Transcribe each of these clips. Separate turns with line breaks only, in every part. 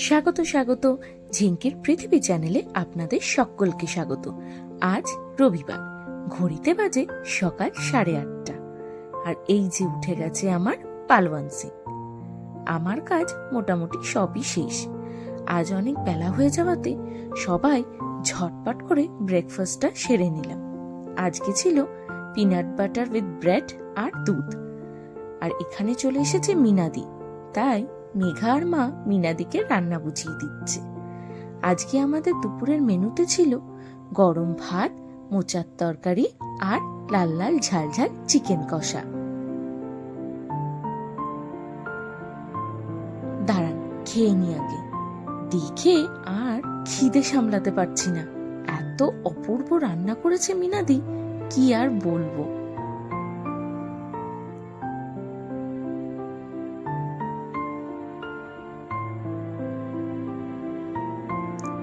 স্বাগত স্বাগত ঝিঙ্কির পৃথিবী চ্যানেলে আপনাদের সকলকে স্বাগত। আজ রবিবার, ঘড়িতে বাজে সকাল 8:30, আর এই যে উঠে গেছে আমার পালওয়ান সিং। আমার কাজ মোটামুটি সবই শেষ। আজ অনেক বেলা হয়ে যাওয়াতে সবাই ঝটপট করে ব্রেকফাস্টটা সেরে নিলাম। আজকে ছিল পিনাট বাটার উইথ ব্রেড আর দুধ। আর এখানে চলে এসেছে মিনাদি, তাই মেঘা আর মা মিনাদিকে রান্না বুঝিয়ে দিচ্ছে। আজকে আমাদের দুপুরের মেনুতে ছিল গরম ভাত, মোচার তরকারি আর লাল লাল ঝাল ঝাল চিকেন কষা। দাঁড়ান খেয়ে নি আগে, দেখে আর খিদে সামলাতে পারছি না। এত অপূর্ব রান্না করেছে মিনাদি, কি আর বলবো।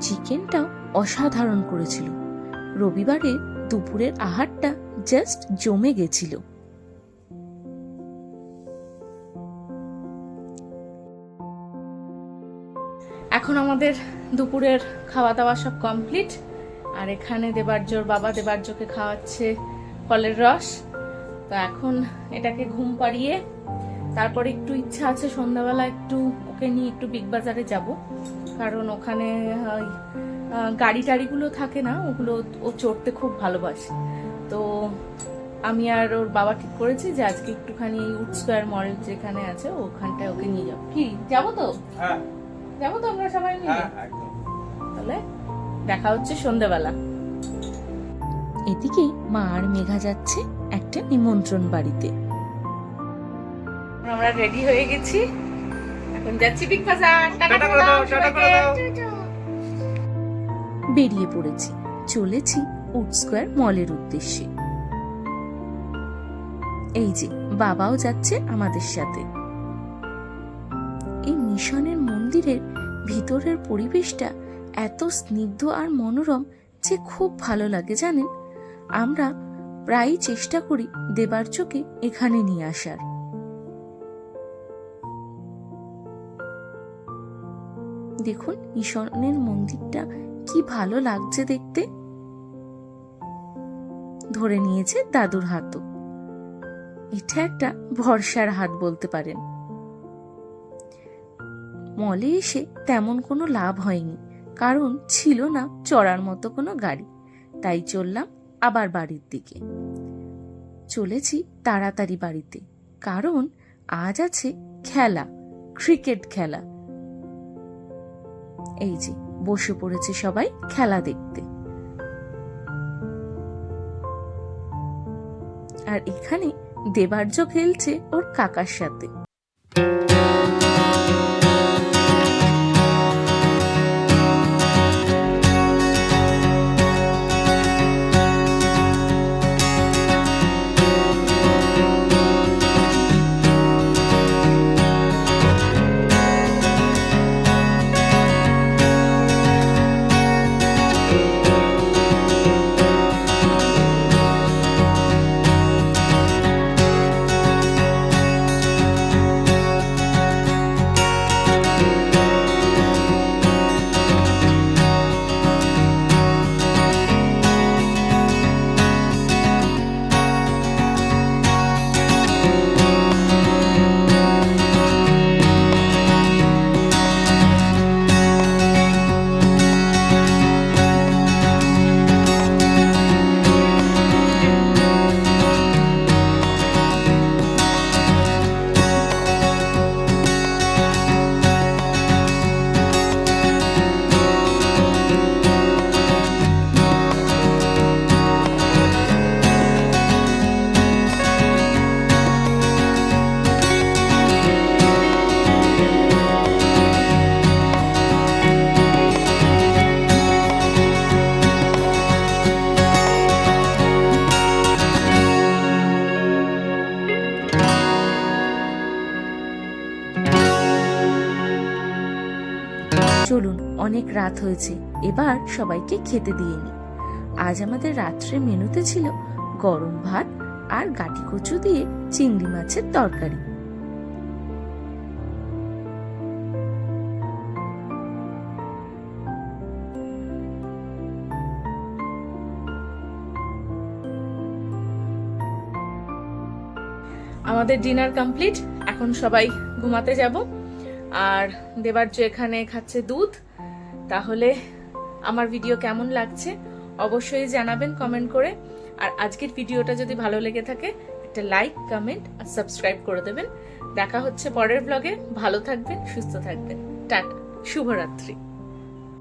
চিকেনটা অসাধারণ করেছিল। রবিবারে দুপুরের আহারটা জাস্ট জমে গেছিল। এখন আমাদের দুপুরের খাওয়া দাওয়া সব কমপ্লিট। আর এখানে দেবার্যর বাবা দেবার্যকে খাওয়াচ্ছে ফলের রস। তো এখন এটাকে ঘুম পাড়িয়ে তারপরে একটু ইচ্ছা আছে সন্ধ্যাবেলা একটু ওকে নিয়ে একটু বিগ বাজারে যাব, কারণ ওখানে গাড়ি টাড়িগুলো থাকে না, ওগুলো ও চড়তে খুব ভালোবাসে। তো আমি আর ওর বাবা ঠিক করেছি যে আজকে একটুখানি উড স্কয়ার মল যেখানে আছে ওখানটায় ওকে নিয়ে যাবো। কি যাবো তো? হ্যাঁ যাবো তো আমরা সবাই মিলে। তাহলে দেখা হচ্ছে সন্ধ্যাবেলা। এদিকে মা আর মেঘা যাচ্ছে একটা নিমন্ত্রণ বাড়িতে। আমরা রেডি হয়ে গেছি, এখন যাচ্ছি বিগ বাজার। টাটা করে দাও, টাটা করে দাও। বেরিয়ে পড়েছি, চলেছি উড স্কয়ার মলের উদ্দেশ্যে। এই যে বাবাও যাচ্ছে আমাদের সাথে। এই মিশনের মন্দিরের ভিতরের পরিবেশটা এত স্নিগ্ধ আর মনোরম যে খুব ভালো লাগে জানেন। আমরা প্রায়ই চেষ্টা করি দেবার্যকে এখানে নিয়ে আসার। দেখুন মিশনের মন্দিরটা কি ভালো লাগছে দেখতে। ধরে নিয়েছে দাদুর হাতও। এটা একটা ভরসার হাত বলতে পারেন। মলে এসে তেমন কোনো লাভ হয়নি, কারণ ছিল না চড়ার মতো কোনো গাড়ি। তাই চললাম আবার বাড়ির দিকে। চলেছি তাড়াতাড়ি বাড়িতে, কারণ আজ আছে খেলা, ক্রিকেট খেলা। এই যে বসে পড়েছে সবাই খেলা দেখতে। আর এখানে দেবার্য খেলছে ওর কাকার সাথে। চলুন, অনেক রাত হয়েছে, এবার সবাইকে খেতে দিয়ে নি। আজ আমাদের রাত্রে মেনুতে ছিল গরম ভাত আর গাটি কচু দিয়ে চিংড়ি মাছের তরকারি। আমাদের ডিনার কমপ্লিট, এখন সবাই ঘুমাতে যাব। আর দেবার্য এখানে খাচ্ছে দুধ। তাহলে আমার ভিডিও কেমন লাগছে অবশ্যই জানাবেন কমেন্ট করে। আর আজকের ভিডিওটা যদি ভালো লেগে থাকে একটা লাইক, কমেন্ট আর সাবস্ক্রাইব করে দেবেন। দেখা হচ্ছে পরের ব্লগে। ভালো থাকবেন, সুস্থ থাকবেন। টাটা, শুভরাত্রি।